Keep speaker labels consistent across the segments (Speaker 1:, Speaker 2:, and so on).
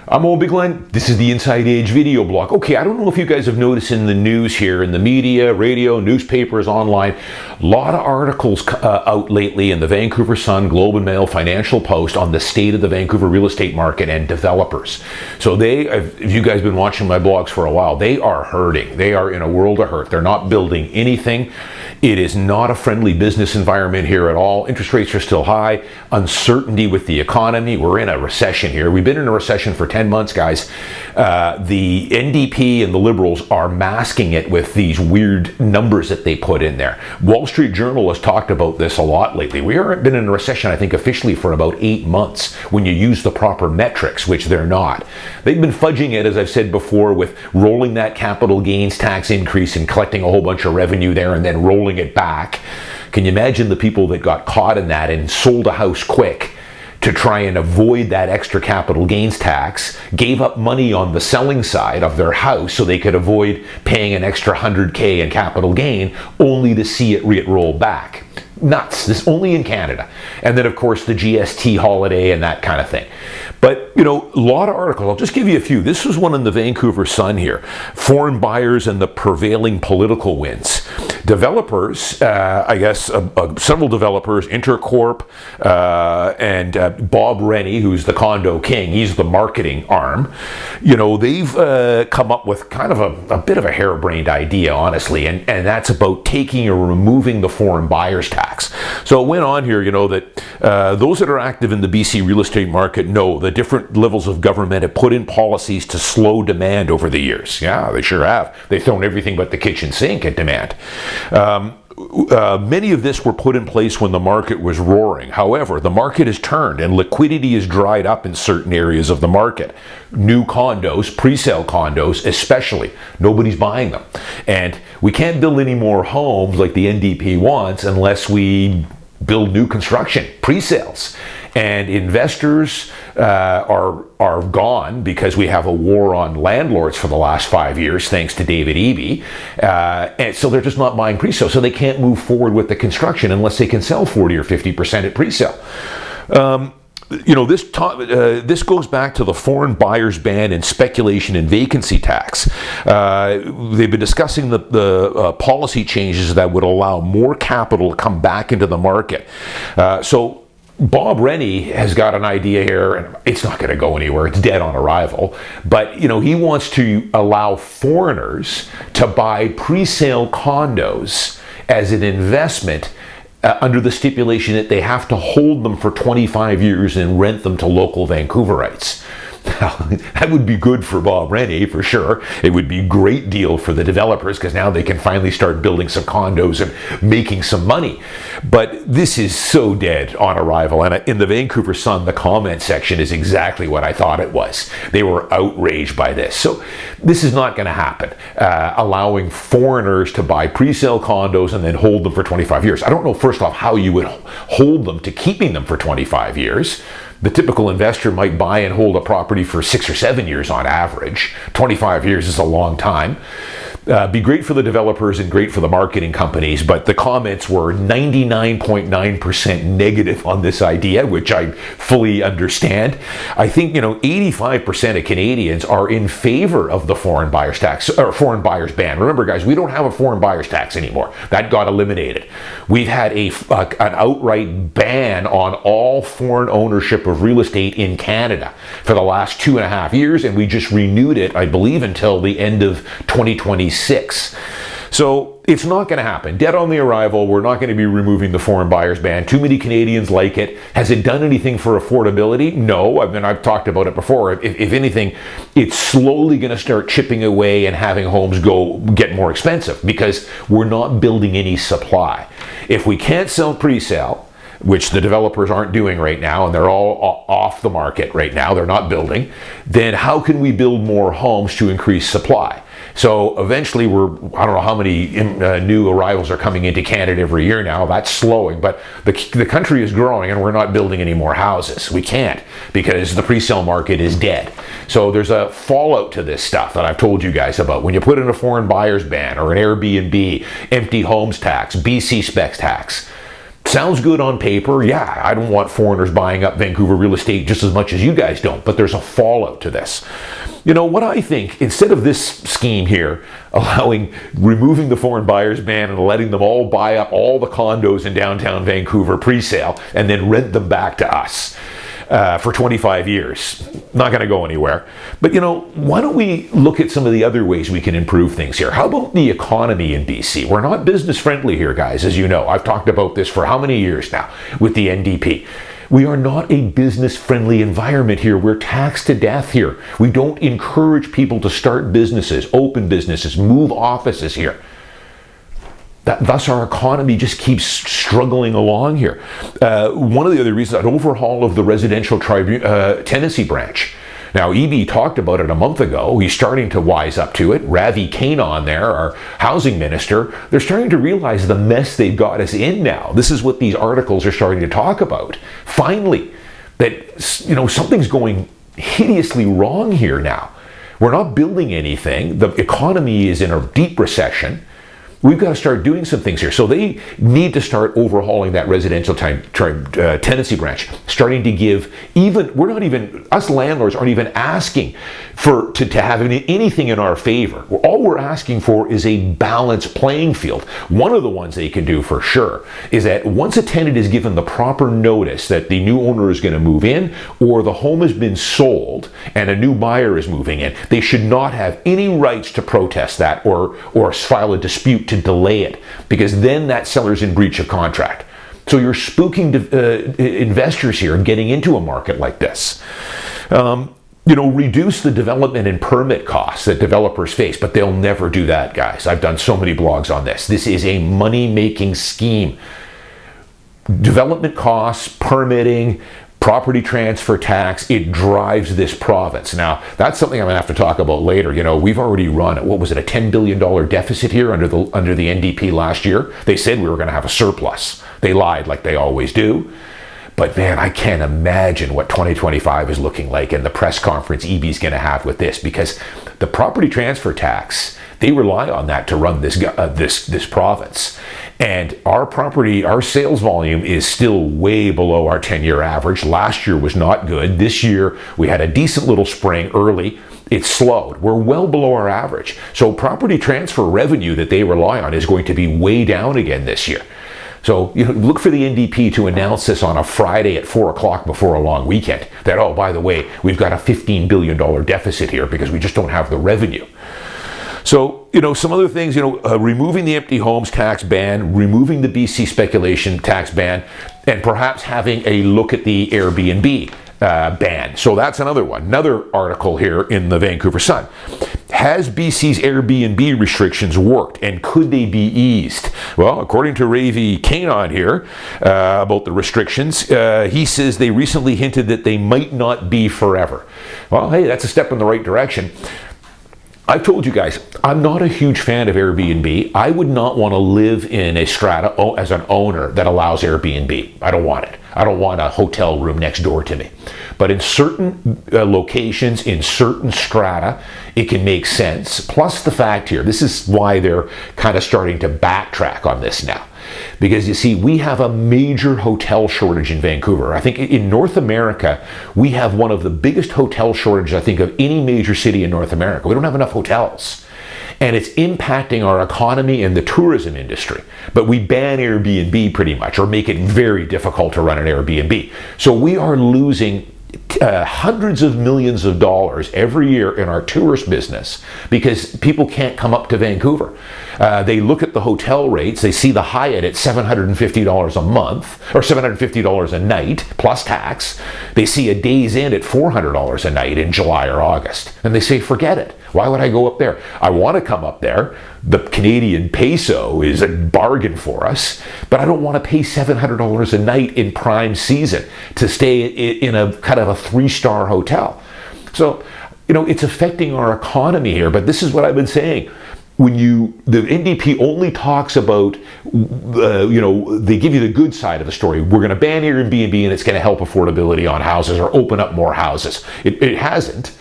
Speaker 1: I'm Owen Bigland. This is the Inside Age video blog. Okay, I don't know if you guys have noticed in the news here, in the media, radio, newspapers, online, a lot of articles out lately in the Vancouver Sun, Globe and Mail, Financial Post on the state of the Vancouver real estate market and developers. So if you guys have been watching my blogs for a while, they are hurting. They are in a world of hurt. They're not building anything. It is not a friendly business environment here at all. Interest rates are still high. Uncertainty with the economy. We're in a recession here. We've been in a recession for 10 months, guys. The NDP and the Liberals are masking it with these weird numbers that they put in there. Wall Street Journal has talked about this a lot lately. We haven't been in a recession, I think, officially for about 8 months when you use the proper metrics, which they're not. They've been fudging it, as I've said before, with rolling that capital gains tax increase and collecting a whole bunch of revenue there and then rolling it back. Can you imagine the people that got caught in that and sold a house quick to try and avoid that extra capital gains tax, gave up money on the selling side of their house so they could avoid paying an extra $100K in capital gain, only to see it roll back? Nuts. This only in Canada. And then, of course, the GST holiday and that kind of thing. But, you know, a lot of articles. I'll just give you a few. This was one in the Vancouver Sun here. Foreign buyers and the prevailing political winds. Developers, several developers, Intercorp and Bob Rennie, who's the Condo king, he's the marketing arm. You know, they've come up with kind of a bit of a harebrained idea, honestly, and that's about taking or removing the foreign buyers tax. So it went on here, you know, that those that are active in the BC real estate market know the different levels of government have put in policies to slow demand over the years. Yeah, they sure have. They've thrown everything but the kitchen sink at demand. Many of this were put in place when the market was roaring. However, the market has turned and liquidity is dried up in certain areas of the market. New condos, pre-sale condos especially, nobody's buying them. And we can't build any more homes like the NDP wants unless we build new construction, pre-sales. And investors are gone because we have a war on landlords for the last 5 years, thanks to David Eby. And so they're just not buying pre-sale. So they can't move forward with the construction unless they can sell 40 or 50% at pre-sale. You know, this goes back to the foreign buyers ban and speculation and vacancy tax. They've been discussing the policy changes that would allow more capital to come back into the market. So Bob Rennie has got an idea here, and it's not going to go anywhere. It's dead on arrival. But, you know, he wants to allow foreigners to buy pre-sale condos as an investment under the stipulation that they have to hold them for 25 years and rent them to local Vancouverites. That would be good for Bob Rennie, for sure. It would be a great deal for the developers because now they can finally start building some condos and making some money. But this is so dead on arrival. And in the Vancouver Sun, the comment section is exactly what I thought it was. They were outraged by this. So this is not going to happen, allowing foreigners to buy pre-sale condos and then hold them for 25 years. I don't know, first off, how you would hold them to keeping them for 25 years. The typical investor might buy and hold a property for 6 or 7 years on average. 25 years is a long time. Be great for the developers and great for the marketing companies, but the comments were 99.9% negative on this idea, which I fully understand. I think, you know, 85% of Canadians are in favor of the foreign buyers tax, or foreign buyers ban. Remember, guys, we don't have a foreign buyers tax anymore. That got eliminated. We've had an outright ban on all foreign ownership of real estate in Canada for the last 2.5 years, and we just renewed it, I believe, until the end of 2026. So it's not going to happen. Dead on the arrival. We're not going to be removing the foreign buyers ban. Too many Canadians like it. Has it done anything for affordability? No. I've talked about it before. If anything, it's slowly going to start chipping away and having homes get more expensive because we're not building any supply. If we can't sell pre-sale, which the developers aren't doing right now, and they're all off the market right now, they're not building, then how can we build more homes to increase supply? So eventually I don't know how many new arrivals are coming into Canada every year now. That's slowing, but the country is growing and we're not building any more houses. We can't because the pre-sale market is dead. So there's a fallout to this stuff that I've told you guys about. When you put in a foreign buyers ban or an Airbnb, empty homes tax, BC specs tax, Sounds good on paper. Yeah, I don't want foreigners buying up Vancouver real estate just as much as you guys don't, but there's a fallout to this. You know, what I think, instead of this scheme here, removing the foreign buyers ban and letting them all buy up all the condos in downtown Vancouver pre-sale and then rent them back to us for 25 years, not going to go anywhere. But, you know, why don't we look at some of the other ways we can improve things here? How about the economy in BC? We're not business friendly here, guys, as you know. I've talked about this for how many years now with the NDP. We are not a business-friendly environment here. We're taxed to death here. We don't encourage people to start businesses, open businesses, move offices here. Thus, our economy just keeps struggling along here. One of the other reasons, an overhaul of the residential tenancy branch. Now, EB talked about it a month ago. He's starting to wise up to it. Ravi Kanon there, our housing minister, they're starting to realize the mess they've got us in now. This is what these articles are starting to talk about. Finally, that, you know, something's going hideously wrong here now. We're not building anything. The economy is in a deep recession. We've got to start doing some things here. So they need to start overhauling that residential tenancy branch, starting to give us landlords aren't even asking to have anything in our favor. All we're asking for is a balanced playing field. One of the ones they can do for sure is that once a tenant is given the proper notice that the new owner is going to move in or the home has been sold and a new buyer is moving in, they should not have any rights to protest that or file a dispute to delay it, because then that seller's in breach of contract. So you're spooking investors here and getting into a market like this. You know, reduce the development and permit costs that developers face, but they'll never do that, guys. I've done so many blogs on this. This is a money-making scheme. Development costs, permitting, property transfer tax, it drives this province. Now, that's something I'm going to have to talk about later. You know, we've already run, what was it, a $10 billion deficit here under the NDP last year. They said we were going to have a surplus. They lied like they always do. But man, I can't imagine what 2025 is looking like and the press conference EB's going to have with this, because the property transfer tax, they rely on that to run this province. And our sales volume is still way below our 10-year average. Last year was not good. This year we had a decent little spring early. It slowed. We're well below our average. So property transfer revenue that they rely on is going to be way down again this year. So look for the NDP to announce this on a Friday at 4 o'clock before a long weekend. That, oh, by the way, we've got a $15 billion deficit here because we just don't have the revenue. So, some other things, removing the empty homes tax ban, removing the BC speculation tax ban, and perhaps having a look at the Airbnb ban. So that's another one. Another article here in the Vancouver Sun. Has BC's Airbnb restrictions worked, and could they be eased? Well, according to Ravi Kanon here about the restrictions, he says they recently hinted that they might not be forever. Well, hey, that's a step in the right direction. I've told you guys, I'm not a huge fan of Airbnb. I would not want to live in a strata as an owner that allows Airbnb. I don't want it. I don't want a hotel room next door to me. But in certain locations, in certain strata, it can make sense. Plus the fact here, this is why they're kind of starting to backtrack on this now. Because you see, we have a major hotel shortage in Vancouver. I think in North America, we have one of the biggest hotel shortages, I think, of any major city in North America. We don't have enough hotels. And it's impacting our economy and the tourism industry. But we ban Airbnb pretty much, or make it very difficult to run an Airbnb. So we are losing hundreds of millions of dollars every year in our tourist business because people can't come up to Vancouver. They look at the hotel rates, they see the Hyatt at $750 a month, or $750 a night, plus tax. They see a Days Inn at $400 a night in July or August, and they say, forget it. Why would I go up there? I want to come up there. The Canadian peso is a bargain for us, but I don't want to pay $700 a night in prime season to stay in a kind of a 3-star hotel. So, it's affecting our economy here, but this is what I've been saying. When the NDP only talks about, they give you the good side of the story. We're going to ban Airbnb and it's going to help affordability on houses or open up more houses. It hasn't.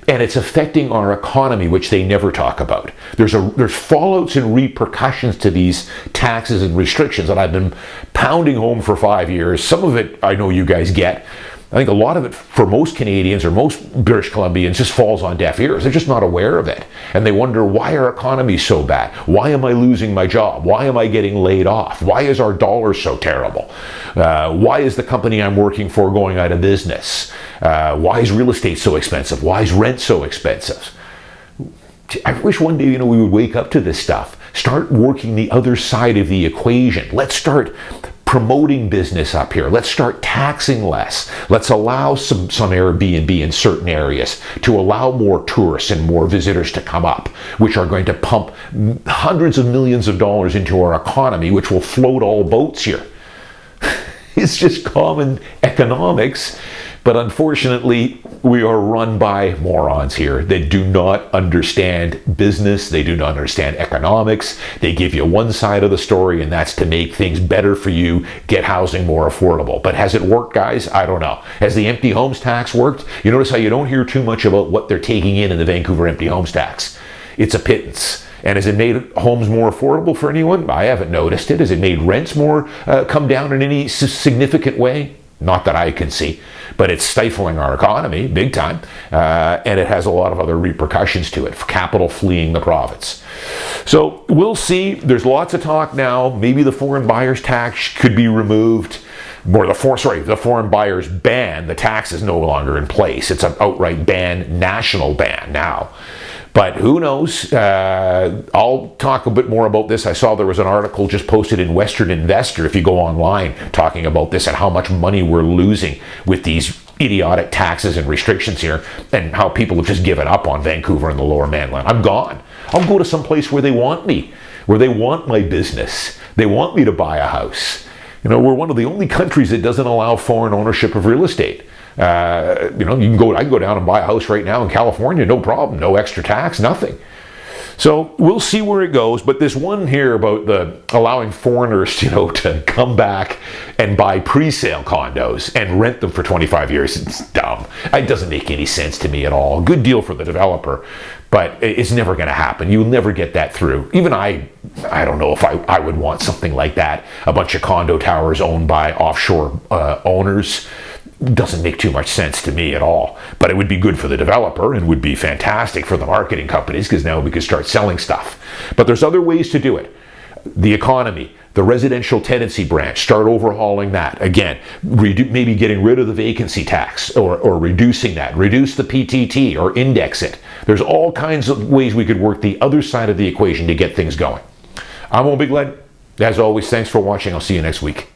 Speaker 1: And it's affecting our economy, which they never talk about. There's fallouts and repercussions to these taxes and restrictions that I've been pounding home for 5 years. Some of it I know you guys get. I think a lot of it for most Canadians or most British Columbians just falls on deaf ears. They're just not aware of it. And they wonder, why our economy so bad? Why am I losing my job? Why am I getting laid off? Why is our dollar so terrible? Why is the company I'm working for going out of business? Why is real estate so expensive? Why is rent so expensive? I wish one day, we would wake up to this stuff. Start working the other side of the equation. Let's start promoting business up here. Let's start taxing less. Let's allow some Airbnb in certain areas to allow more tourists and more visitors to come up, which are going to pump hundreds of millions of dollars into our economy, which will float all boats here. It's just common economics. But unfortunately, we are run by morons here that do not understand business. They do not understand economics. They give you one side of the story, and that's to make things better for you, get housing more affordable. But has it worked, guys? I don't know. Has the empty homes tax worked? You notice how you don't hear too much about what they're taking in the Vancouver empty homes tax. It's a pittance. And has it made homes more affordable for anyone? I haven't noticed it. Has it made rents more come down in any significant way? Not that I can see, but it's stifling our economy big time, and it has a lot of other repercussions to it, capital fleeing the province. So we'll see. There's lots of talk now. Maybe the foreign buyers tax could be removed, or the foreign buyers ban. The tax is no longer in place. It's an outright ban, national ban now. But who knows? I'll talk a bit more about this. I saw there was an article just posted in Western Investor, if you go online, talking about this and how much money we're losing with these idiotic taxes and restrictions here, and how people have just given up on Vancouver and the Lower Mainland. I'm gone. I'll go to some place where they want me, where they want my business. They want me to buy a house. We're one of the only countries that doesn't allow foreign ownership of real estate. I can go down and buy a house right now in California, no problem, no extra tax, nothing. So we'll see where it goes. But this one here about allowing foreigners, to come back and buy pre-sale condos and rent them for 25 years, it's dumb. It doesn't make any sense to me at all. Good deal for the developer, but it's never going to happen. You'll never get that through. Even I don't know if I would want something like that. A bunch of condo towers owned by offshore owners. Doesn't make too much sense to me at all. But it would be good for the developer and would be fantastic for the marketing companies, because now we could start selling stuff. But there's other ways to do it. The economy, the residential tenancy branch, start overhauling that. Again, maybe getting rid of the vacancy tax or reducing that. Reduce the PTT or index it. There's all kinds of ways we could work the other side of the equation to get things going. I'm Owen Bigland. As always, thanks for watching. I'll see you next week.